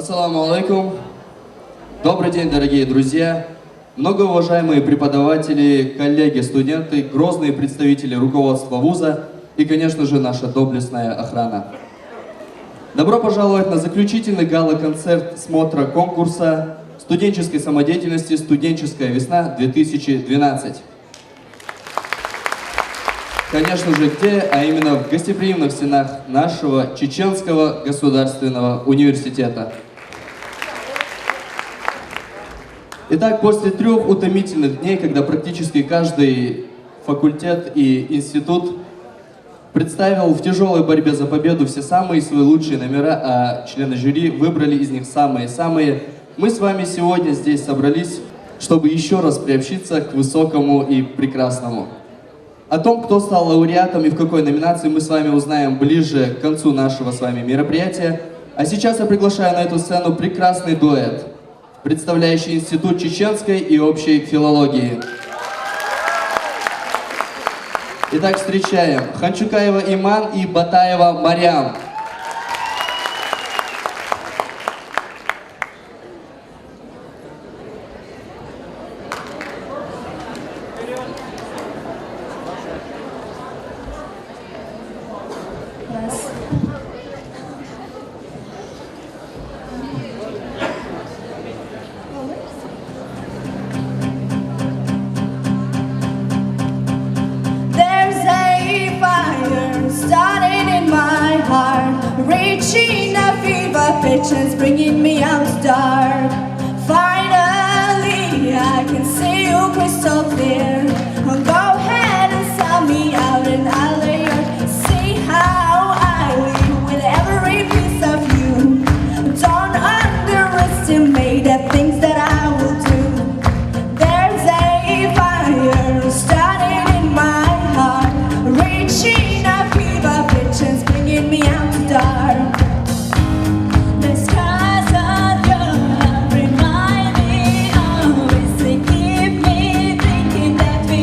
Ассаламу алейкум. Добрый день, дорогие друзья, многоуважаемые преподаватели, коллеги, студенты, грозные представители руководства вуза и, конечно же, наша доблестная охрана. Добро пожаловать на заключительный гала-концерт смотра конкурса студенческой самодеятельности «Студенческая весна-2012». Конечно же, где, а именно в гостеприимных стенах нашего Чеченского государственного университета. Итак, после 3 утомительных дней, когда практически каждый факультет и институт представил в тяжелой борьбе за победу все самые свои лучшие номера, а члены жюри выбрали из них самые-самые, мы с вами сегодня здесь собрались, чтобы еще раз приобщиться к высокому и прекрасному. О том, кто стал лауреатом и в какой номинации, мы с вами узнаем ближе к концу нашего с вами мероприятия. А сейчас я приглашаю на эту сцену прекрасный дуэт, представляющий Институт чеченской и общей филологии. Итак, встречаем Ханчукаева Иман и Батаева Марьям. It's bringing me out dark. Finally, I can see you crystal clear. Go ahead and sell me out and I'll lay your. See how I live with every piece of you. Don't underestimate the things that I will do. There's a fire starting in my heart, reaching a fever pitch and bringing me out dark. Remind me always to keep me thinking that we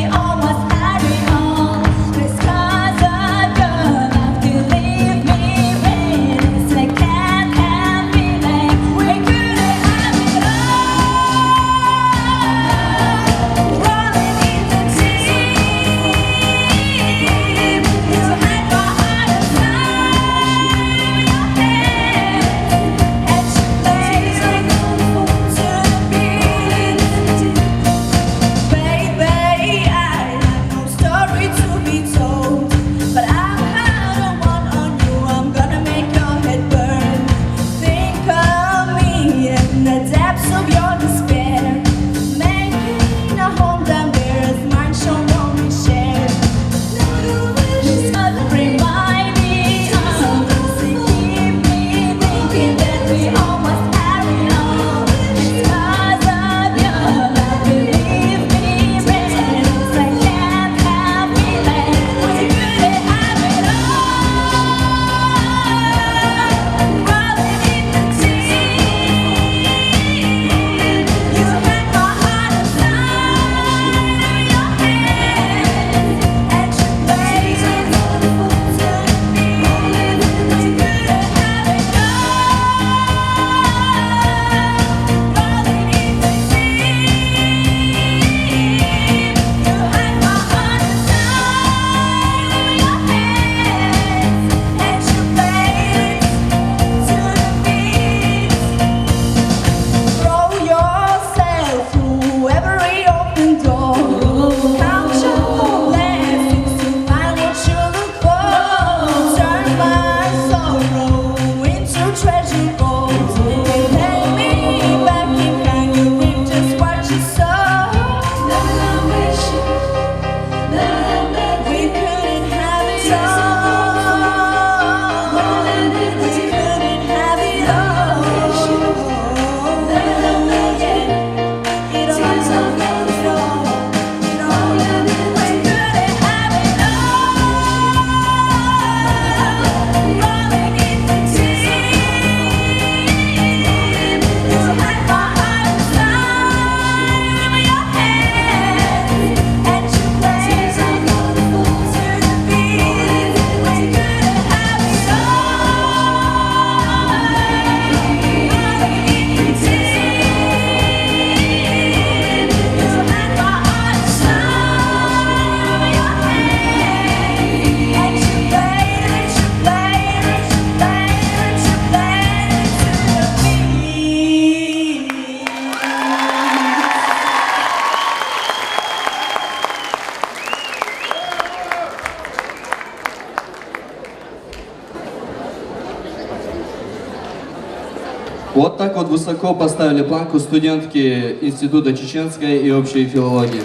Вот так вот высоко поставили планку студентки Института чеченской и общей филологии.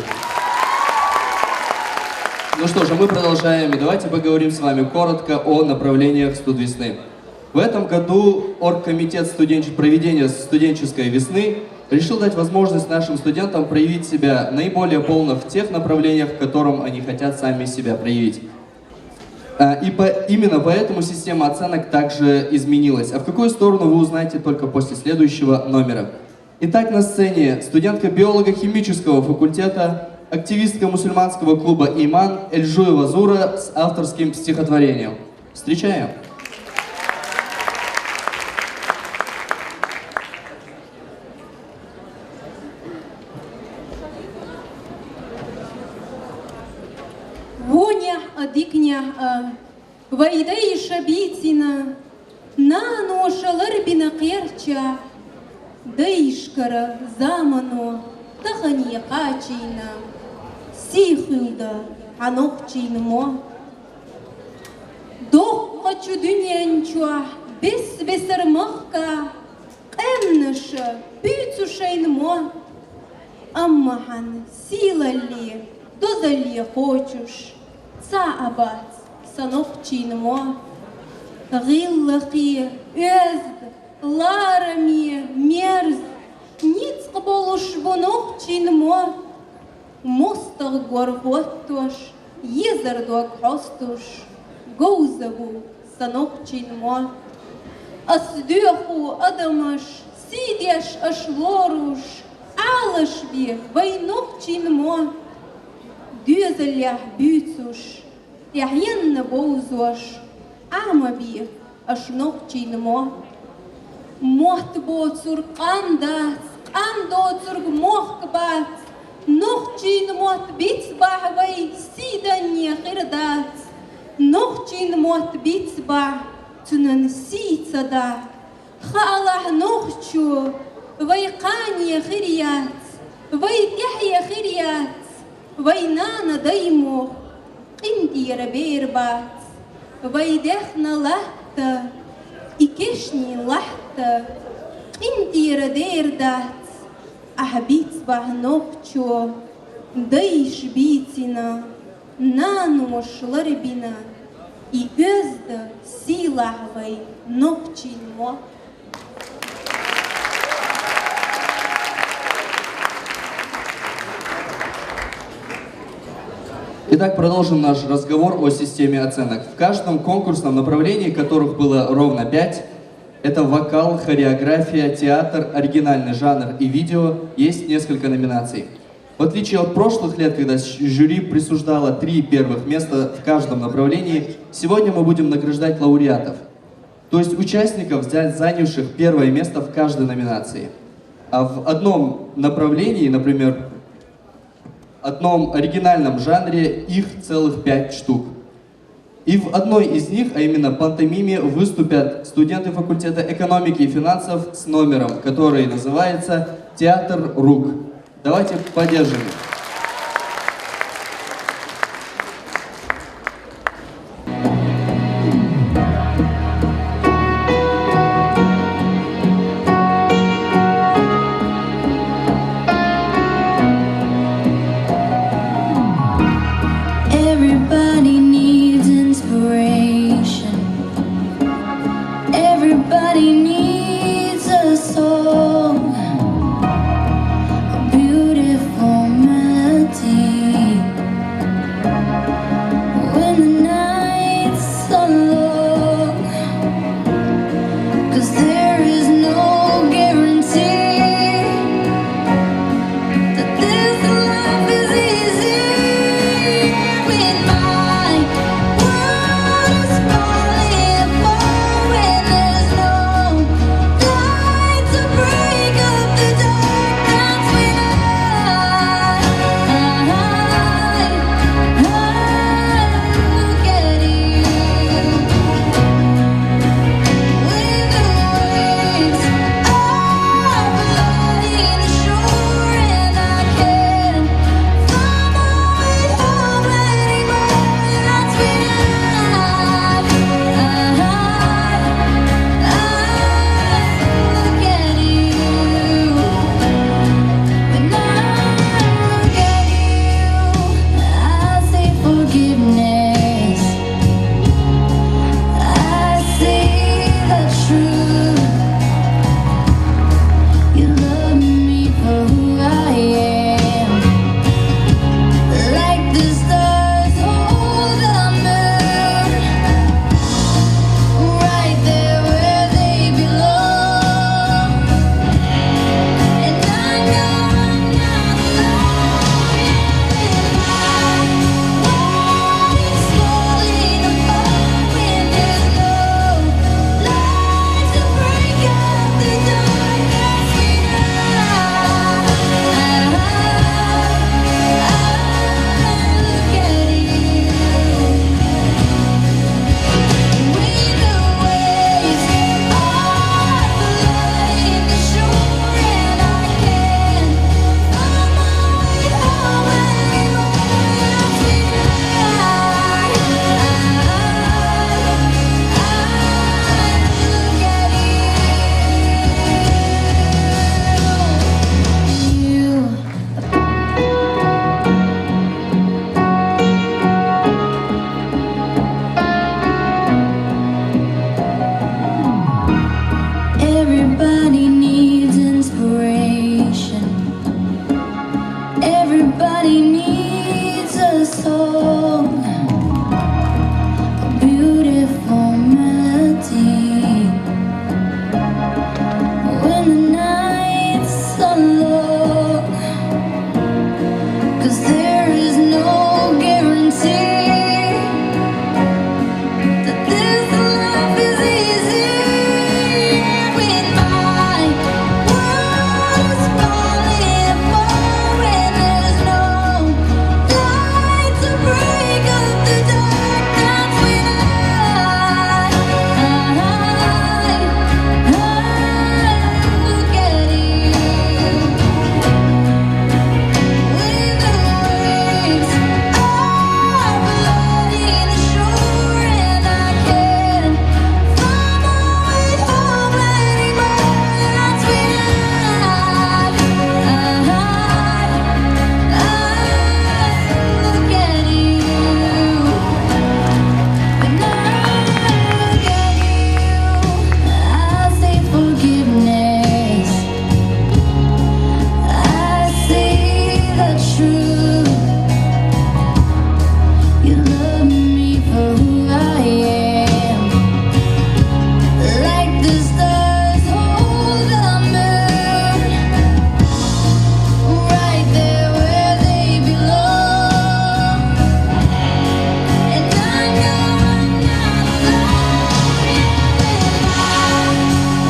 Ну что же, мы продолжаем, и давайте поговорим с вами коротко о направлениях студвесны. В этом году оргкомитет проведения студенческой весны решил дать возможность нашим студентам проявить себя наиболее полно в тех направлениях, в котором они хотят сами себя проявить. Именно поэтому система оценок также изменилась. А в какую сторону вы узнаете только после следующего номера. Итак, на сцене студентка биолого-химического факультета, активистка мусульманского клуба «Иман» Эльжуева Зура с авторским стихотворением. Встречаем! Воня адикня вайдай шабитина нану шаларбина қерча дайшкара заману тахани қачина сихилда анохчинмо дох хочу дүниенчуа бес бесермахка қемныша бюцушайнмо аммахан силали дозали хочуш цаабат санохчинмо ғиллақи өзд ларами мерз ниц болуш бонохчинмо мостаг горготтош езердог хостуш гоузабу санохчинмо асдюху адамаш сидяш ашлоруш алашби вайнохчинмо Düzelях büyütüş, yahyenna bozuş, ama bir aşnokçinmo. Mohtbotsur qandat, qandotsur mohkbat, nokçinmot bitsbah vay sidanya khirdat, nokçinmot bitsbah tunan sitsada, khalah nokçu, vay qanya khiriyat, vay yahya khiriyat. وينانا دايمو انتي ربيربات ويدخنا لحتا إكشني لحتا انتي رديردات أحبيت بحنوخشو دايش بيتنا نانو مشلربنا и özda силахвай нохчинмо. Итак, продолжим наш разговор о системе оценок. В каждом конкурсном направлении, которых было ровно 5, это вокал, хореография, театр, оригинальный жанр и видео, есть несколько номинаций. В отличие от прошлых лет, когда жюри присуждало 3 первых места в каждом направлении, сегодня мы будем награждать лауреатов, то есть участников, занявших первое место в каждой номинации. А в одном направлении, например, одном оригинальном жанре их целых 5 штук. И в одной из них, а именно пантомиме, выступят студенты факультета экономики и финансов с номером, который называется «Театр рук». Давайте поддержим. Everybody needs inspiration. Everybody needs a song, a beautiful melody. Everybody needs a song, a beautiful melody. When the nights are long, 'cause there is no guarantee that this life is easy. When my world is falling apart, when there's no light to break up the dark, that's when I look at you. When the waves are flooding the shore and I can't find my way home anymore, that's when I look at you. When I look at you, I say forgiveness. I see the truth. You love me for who I am, like the stars hold the moon, right there where they belong. And I know I'm not alone. When my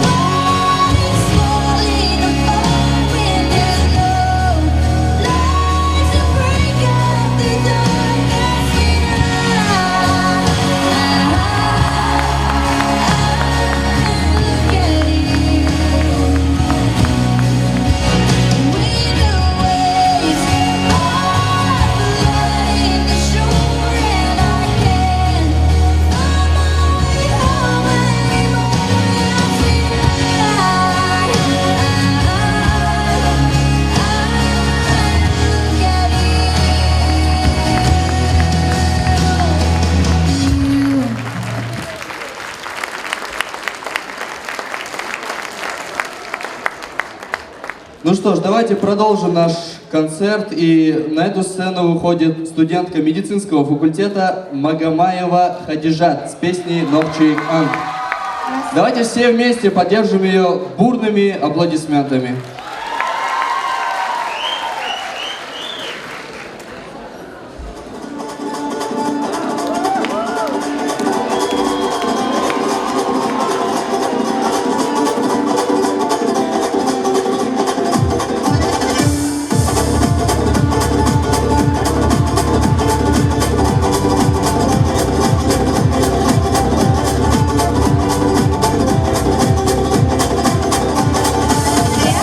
world is falling apart, when there's no light to break up the dark, that's when I look at you. When the waves are flooding the shore and I can't find my way home anymore, that's when I look at you. Ну что ж, давайте продолжим наш концерт. И на эту сцену выходит студентка медицинского факультета Магомаева Хадижат с песней «Новчик Анг». Давайте все вместе поддержим ее бурными аплодисментами. Я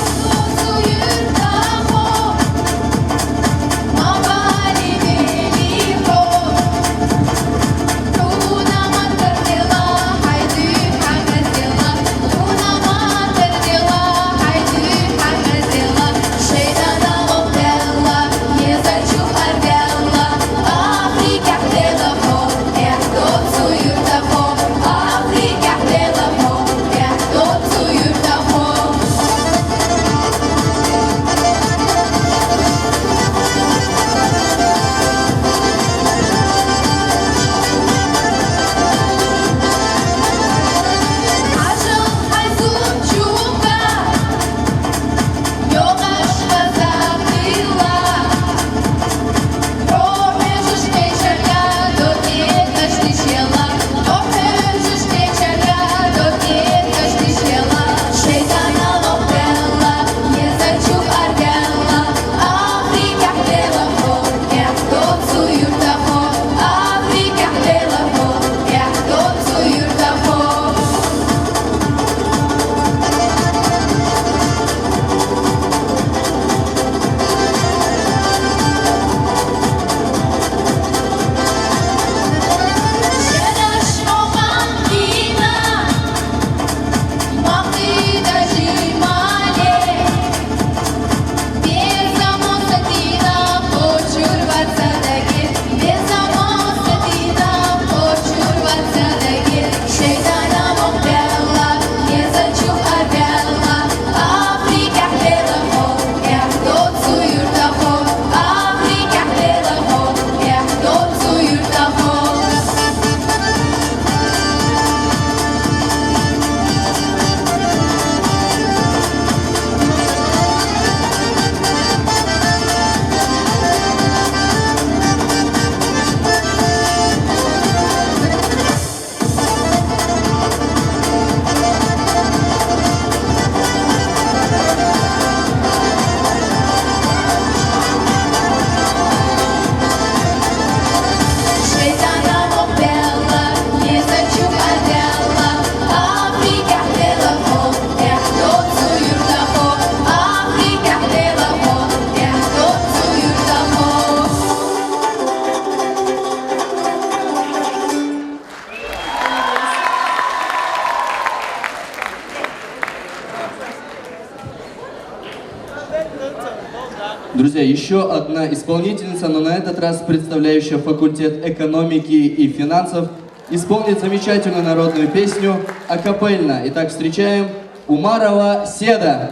Друзья, еще одна исполнительница, но на этот раз представляющая факультет экономики и финансов, исполнит замечательную народную песню акапельно. Итак, встречаем Умарова Седа.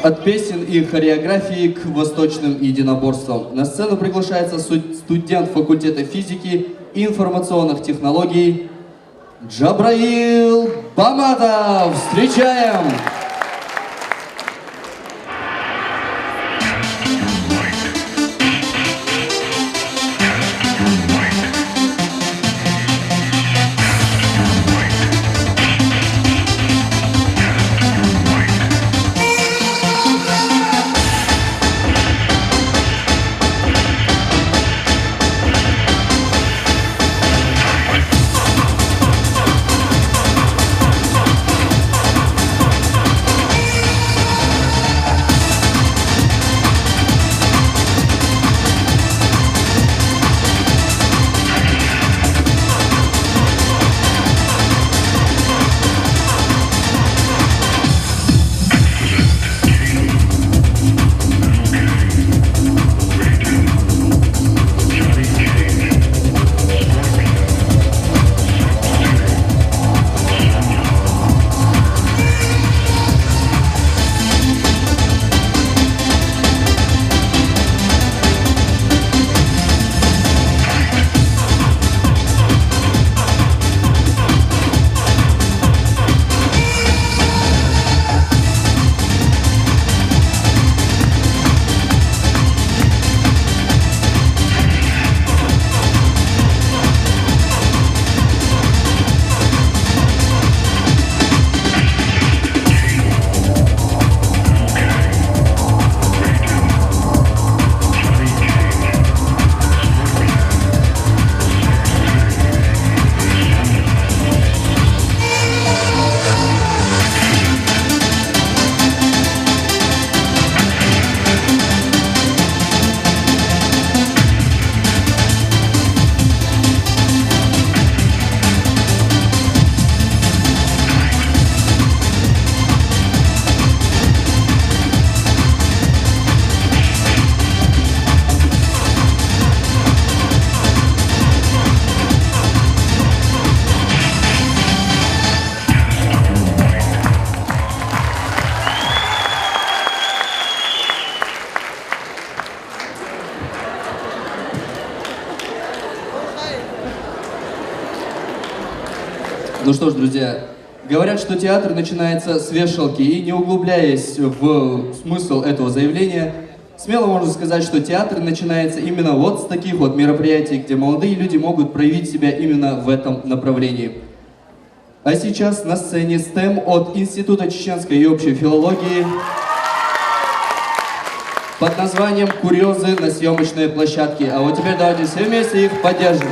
От песен и хореографии к восточным единоборствам. На сцену приглашается студент факультета физики и информационных технологий Джабраил Баматов. Встречаем! Ну что ж, друзья, говорят, что театр начинается с вешалки, и не углубляясь в смысл этого заявления, смело можно сказать, что театр начинается именно вот с таких вот мероприятий, где молодые люди могут проявить себя именно в этом направлении. А сейчас на сцене STEM от Института чеченской и общей филологии под названием «Курьезы на съемочной площадке». А вот теперь давайте все вместе их поддержим.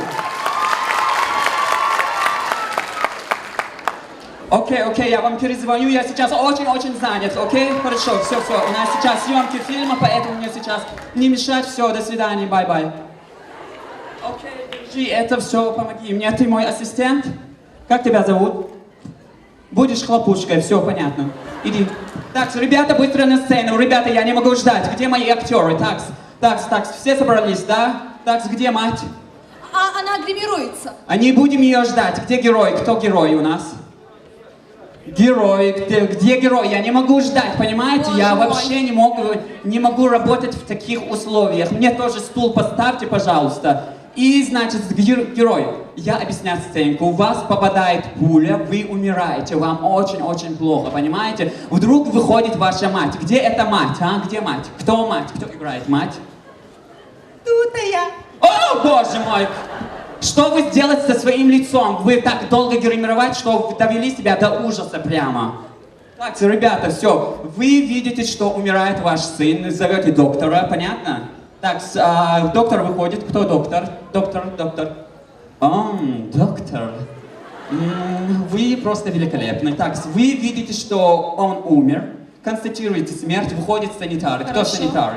Окей, я вам перезвоню, я сейчас очень занят, окей? Хорошо, все, у нас сейчас съемки фильма, поэтому мне сейчас не мешать, все, до свидания, бай-бай. Окей, держи, это все, помоги мне, ты мой ассистент? Как тебя зовут? Будешь хлопушкой, все понятно. Иди. Так, ребята, быстро на сцену, ребята, я не могу ждать, где мои актеры? Так, все собрались, да? Так, где мать? А она гримируется. А не будем ее ждать, где герой, кто герой у нас? Герой, где герой? Я не могу ждать, понимаете? Боже Я мой. вообще не могу работать в таких условиях. Мне тоже стул поставьте, пожалуйста. И, значит, герой. Я объясняю сценку. У вас попадает пуля, вы умираете. Вам очень плохо, понимаете? Вдруг выходит ваша мать. Где эта мать, а? Где мать? Кто мать? Кто играет мать? Тут я. О, боже мой! Что вы сделали со своим лицом? Вы так долго гримировать, что довели себя до ужаса прямо. Так, ребята, все. Вы видите, что умирает ваш сын, зовете доктора, понятно? Так, доктор выходит. Кто доктор? Доктор. Доктор. Вы просто великолепны. Так, вы видите, что он умер, констатируете смерть, выходит санитар. Кто санитар?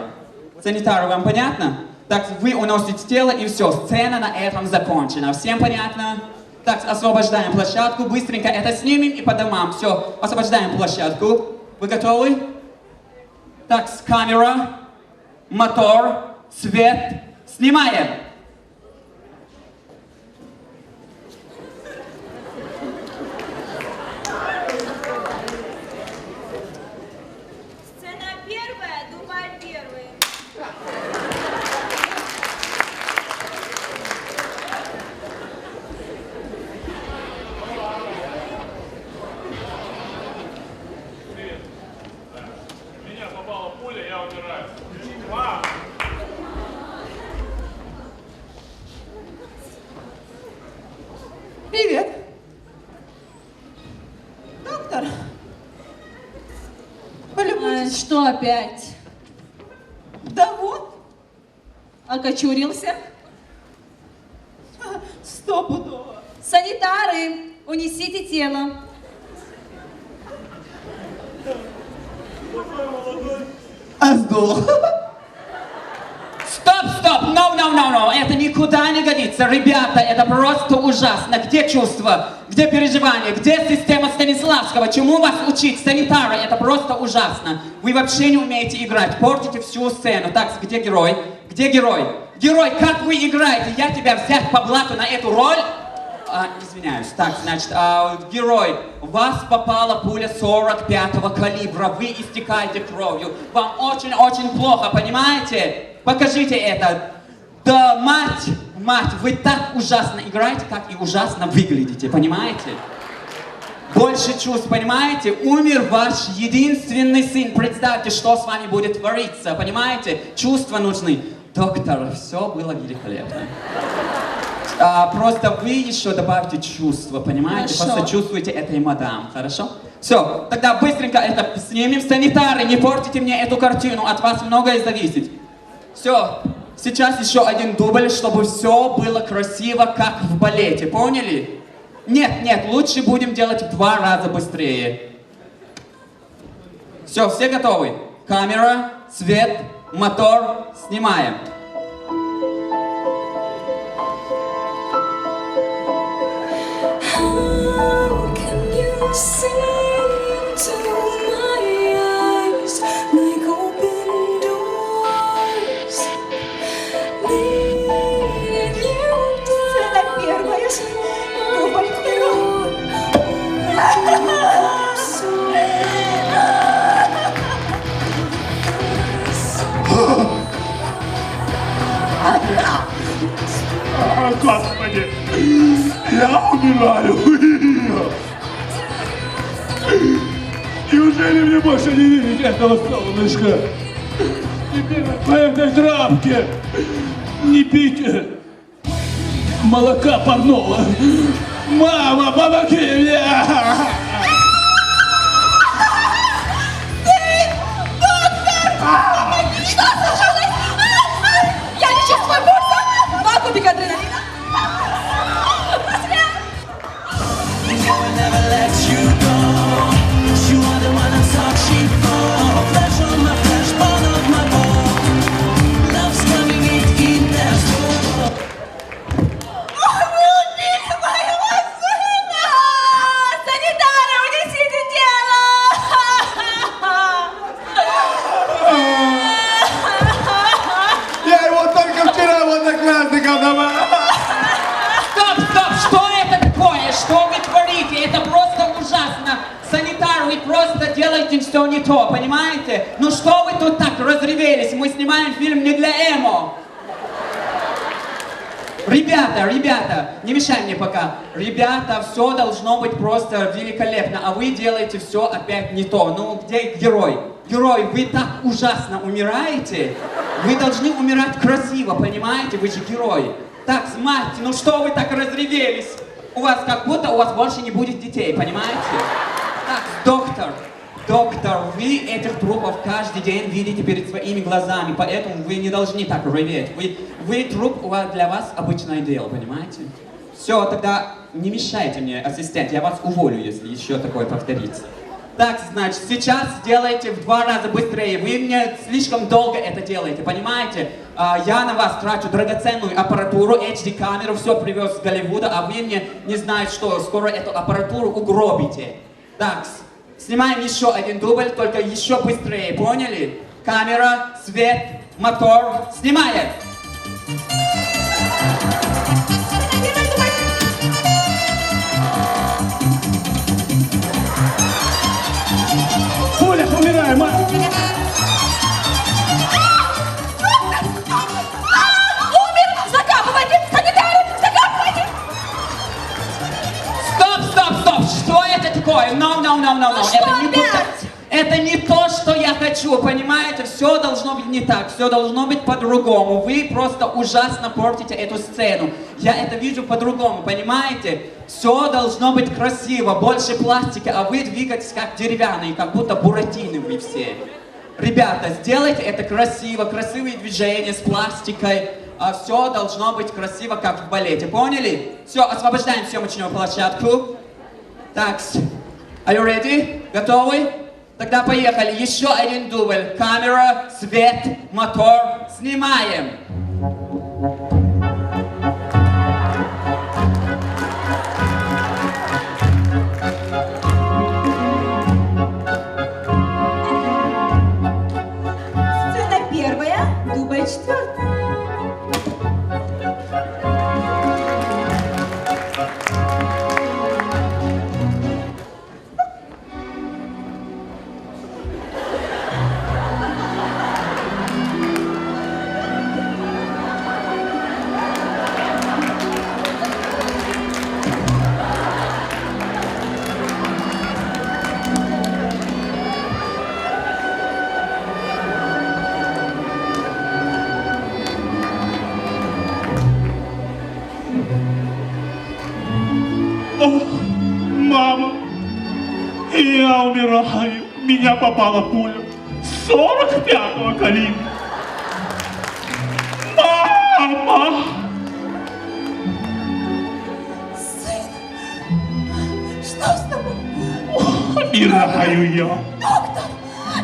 Санитар, вам понятно? Так, вы уносите тело и все, сцена на этом закончена. Всем понятно? Так, освобождаем площадку, быстренько это снимем и по домам. Все, освобождаем площадку. Вы готовы? Так, камера, мотор, свет, снимаем. Сцена первая, Дубай первый. В меня попала пуля, я умираю. Мам! Привет. Доктор. Полюбуйтесь. Что опять? Да вот, Окочурился? стопудово. Санитары, унесите тело. А сдул. Стоп, no, это никуда не годится. Ребята, это просто ужасно. Где чувства? Где переживания? Где система Станиславского? Чему вас учить? Санитары, это просто ужасно. Вы вообще не умеете играть, портите всю сцену. Так, где герой? Где герой? Герой, как вы играете? Я тебя взять по блату на эту роль? Извиняюсь. Так, значит, герой, в вас попала пуля 45-го калибра, вы истекаете кровью. Вам очень плохо, понимаете? Покажите это. Да, мать, вы так ужасно играете, как и ужасно выглядите, понимаете? Больше чувств, понимаете? Умер ваш единственный сын. Представьте, что с вами будет твориться, понимаете? Чувства нужны. Доктор, все было великолепно. Просто вы еще добавьте чувства, понимаете? Хорошо. Посочувствуйте этой мадам, хорошо? Все, тогда быстренько это снимем. Санитары, не портите мне эту картину, от вас многое зависит. Все, сейчас еще один дубль, чтобы все было красиво, как в балете, поняли? Нет, лучше будем делать в 2 раза быстрее. Все, все готовы? Камера, свет, мотор, снимаем. How can you see into my eyes like open doors? Leading you Сцена первая, Дубай второй. Господи, я умираю. Неужели мне больше не видеть этого солнышка? Теперь по этой травке не пить молока парного. Мама, помоги мне! Что случилось? Я не чувствую пульса. 2 кубика адреналина. Санитары, унесите тело! Я его только вчера в одноклассников давал. Стоп, стоп, что это такое? Что вы творите? Это просто ужасно. Санитар, вы просто делаете все не то, понимаете? Ну что вы тут так разревелись? Мы снимаем фильм не для эмо. Ребята, не мешай мне пока. Ребята, все должно быть просто великолепно, а вы делаете все опять не то. Ну, где герой? Герой, вы так ужасно умираете. Вы должны умирать красиво, понимаете? Вы же герой. Так, смотрите, ну что вы так разревелись? У вас как будто у вас больше не будет детей, понимаете? Так, доктор, вы этих трупов каждый день видите перед своими глазами, поэтому вы не должны так реветь. Вы труп, для вас обычное дело, понимаете? Все, тогда не мешайте мне, ассистент, я вас уволю, если еще такое повторится. Так, значит, сейчас сделайте в 2 раза быстрее. Вы мне слишком долго это делаете, понимаете? Я на вас трачу драгоценную аппаратуру, HD-камеру, все привез с Голливуда, а вы мне не знаете, что скоро эту аппаратуру угробите. Так, снимаем еще 1 дубль, только еще быстрее, поняли? Камера, свет, мотор, снимаем! Пуля, умираем, мам! Умер! Закапывайте! Санитары! Закапывайте! Стоп! Что это такое? No. что Это не опять? это не то, что я хочу, понимаете? Все должно быть не так, все должно быть по-другому. Вы просто ужасно портите эту сцену. Я это вижу по-другому, понимаете? Все должно быть красиво, больше пластики, а вы двигаетесь как деревянные, как будто буратино вы все. Ребята, сделайте это красиво, красивые движения с пластикой. Все должно быть красиво, как в балете, поняли? Все, освобождаем съемочную площадку. Так, are you ready? Готовы? Тогда поехали. Еще 1 дубль. Камера, свет, мотор. Снимаем. Сцена 1, дубль 4. Мама, я умираю. Меня попала пуля 45-го калибра. Мама! Сын, что с тобой? Умираю я. Доктор,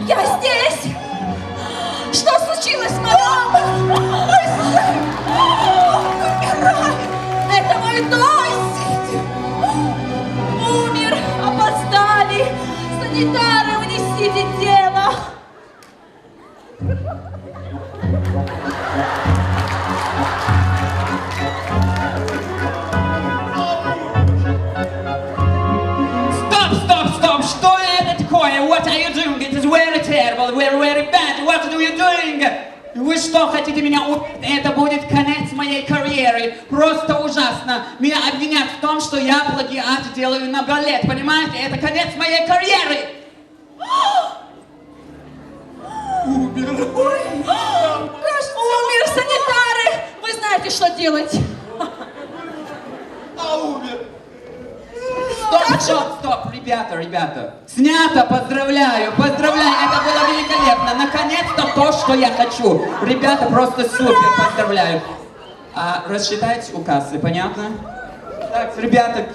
я здесь. Что случилось, мама? Мой сын умирает. Это мой дочь. Умер, опоздали. Санитары, унесите тело. Стоп! Что это такое? What are you doing? It is very terrible, very bad. What are you doing? Вы что, хотите меня убить? Это будет конец моей карьеры. Просто ужасно. Меня обвинят в том, что я плагиат делаю на балет. Понимаете? Это конец моей карьеры. знаете, что делать. Стоп, ребята. Снято, поздравляю. Это было великолепно. Наконец-то то, что я хочу. Ребята, просто супер, поздравляю. Рассчитайте у кассы, понятно? Так, ребята,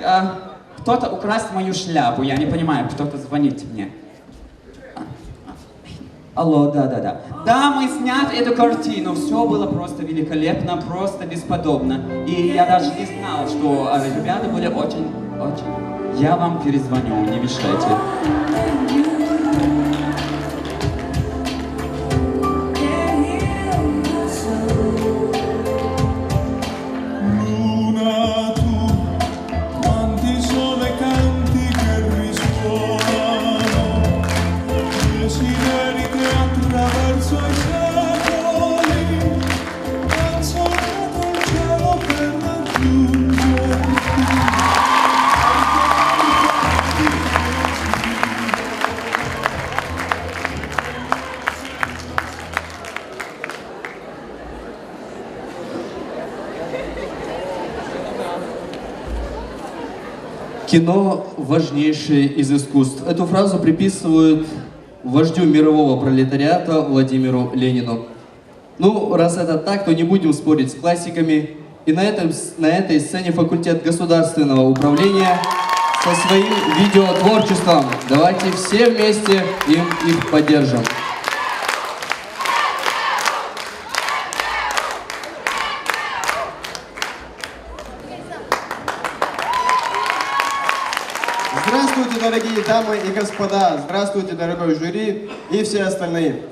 кто-то украсть мою шляпу, я не понимаю, кто-то звонит мне. Алло, да. Да, мы сняли эту картину, все было просто великолепно, просто бесподобно. И я даже не знал, что ребята были очень... Я вам перезвоню, не мешайте. Luna, tu, quanti sono i canti che risuonano, desideri che attraverso i secoli han solcato il cielo per raggiungerti. Кино – важнейшее из искусств. Эту фразу приписывают вождю мирового пролетариата Владимиру Ленину. Ну, раз это так, то не будем спорить с классиками. И на этой сцене факультет государственного управления со своим видеотворчеством. Давайте все вместе их поддержим. Здравствуйте, дорогие дамы и господа! Здравствуйте, дорогой жюри и все остальные!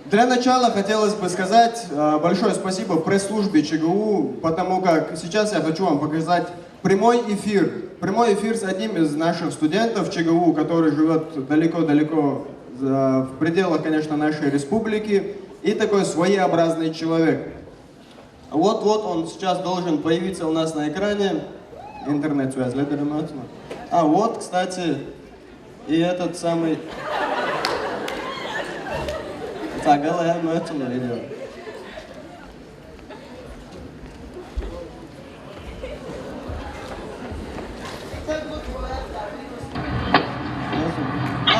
Для начала хотелось бы сказать большое спасибо пресс-службе ЧГУ, потому как сейчас я хочу вам показать прямой эфир. Прямой эфир с одним из наших студентов ЧГУ, который живет далеко-далеко в пределах, конечно, нашей республики, и такой своеобразный человек. Вот-вот он сейчас должен появиться у нас на экране. Интернет-связь, А вот, кстати, и этот самый...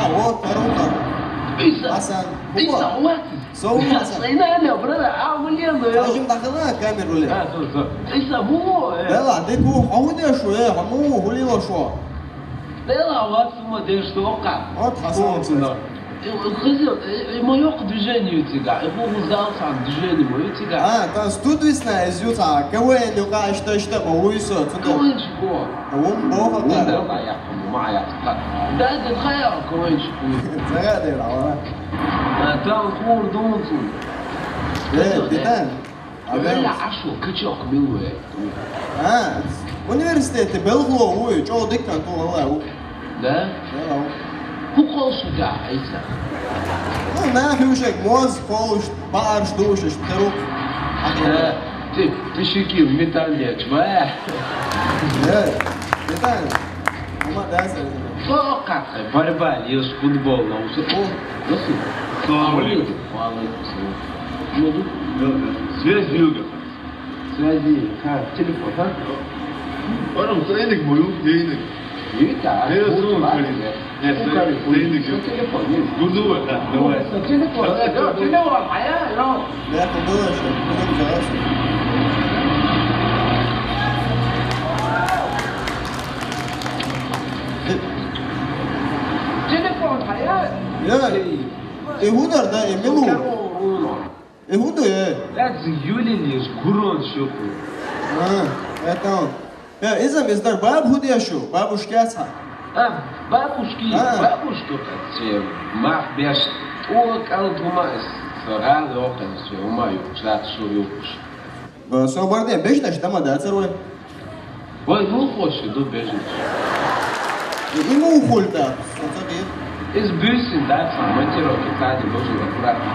вот, Харуха. Асан. Соу Асан. Хажим дахала камеру ли? Бела, деку, хауде шо, хаму хулила шо. Вот Хасан. Там студвисна из юта, кого я не укажу, что мауисо, туда. Он бога да. Загадывай, ладно. Битан. Университет Белгло, ой, чего дикан то лау. Да? Ну, нахуй уже мозг, полуш, барш, душишь, вторук. Ты щеки в металле, чва? Битан. Ума даса. Что как? Борьба, ешь футбол, на уже. Салам алейкум. Связь Юга. Связи. Телефон, да? Oğlum sayılık mı yok? Yayınlık. Ne sorun kalite? Ne sayılık yok? Gudu var da. Ne var? Telefon. Aya, ya. Да, это было, что потом взялось. Telefon, aya. И Гудар, да, и Милу. И Гуду, Это Юлин, Гурон, шоку. Это он. Изам издар бабу дешу, бабушки отца. Бабушки, мах беш, калдумас, сорал оконс, умаю, шлат шурюш. Соборде, бежнаш, там да, царой. Ой, ну хочешь, до бежишь. Ему ухульта. Из бюсин, да, монтировки, кстати, должен аккуратно.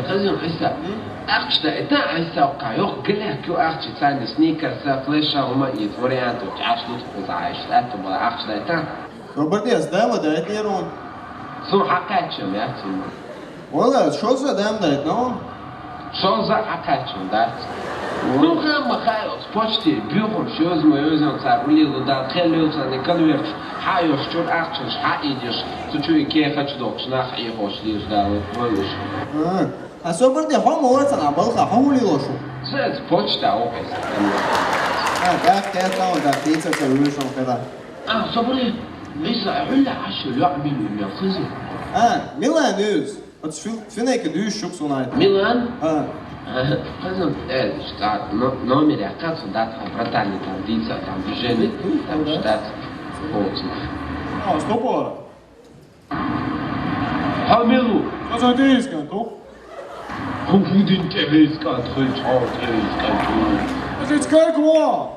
Казим, Айса, Ахчта, это Айса, Кайох, Галякю, Ахчи, Цани, Сникерса, Флеша, Ума, и варианты, аж тут позаешь, это было Ахчта, это. Соборде, сдала, да, это не рон. Сум Хакачем, я тебе. Ола, что за дам дать, но? Что за окачивание, да? Ну, махают, почти, бюхом, щез мой, улил, да, хелился, не конверт, хаешь, чур ахчешь, идешь, тучу и ке хочу док, шнах и хош, лишь, да, вылышь. А соборде хомолцана балха хомулилошу. Это почта, опять. Так, я знал, да, пицца с вышел когда. صبري ليس علا عشر يعمل من خزي Milan dus. Wat is vind ik dus shock zo naar. ميلان Ah, خزن штат номер оказывается дата братальник там дица там движение там штат полцев Ah, stoppen. Хамилу Wat zou deze kant op? hoe moet in Tevska terug Tevska Dat is iets kijken hoor.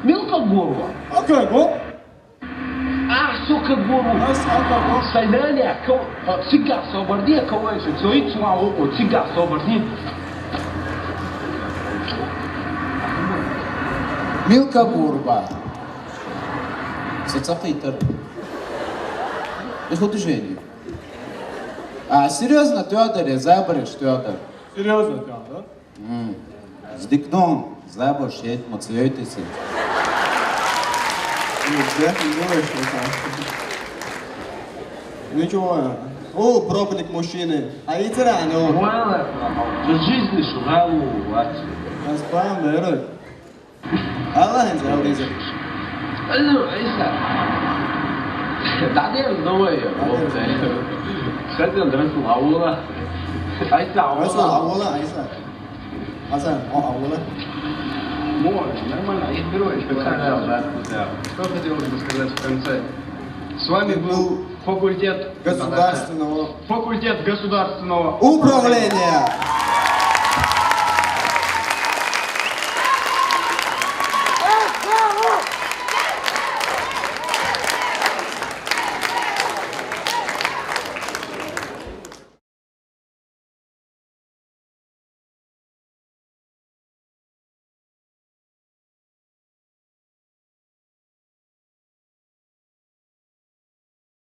Milka Borwa Oké, hoor. сука Бору Dat is oké, Сайдаля цыга соборди кawaish цой цуао цыга соборди Milka Burba. Соцапитер. Их движение. А серьезно, Теодор, я заборишь, Теодор. Serieus dat kan, hè? С дикном заборишь, я этому цветите. Ничего. О, пробник мужчины. А и тираны. Вала жизнь шугалу вать Аспам, да, Allah انت أوليزة. ну Иса بعدين نوية خلينا ندرس الأولى Иса أصلا أولا عيسى. حسن أولا. Нормально, их берешь, что хотелось бы сказать в конце? С вами был факультет Государственного государственного управления.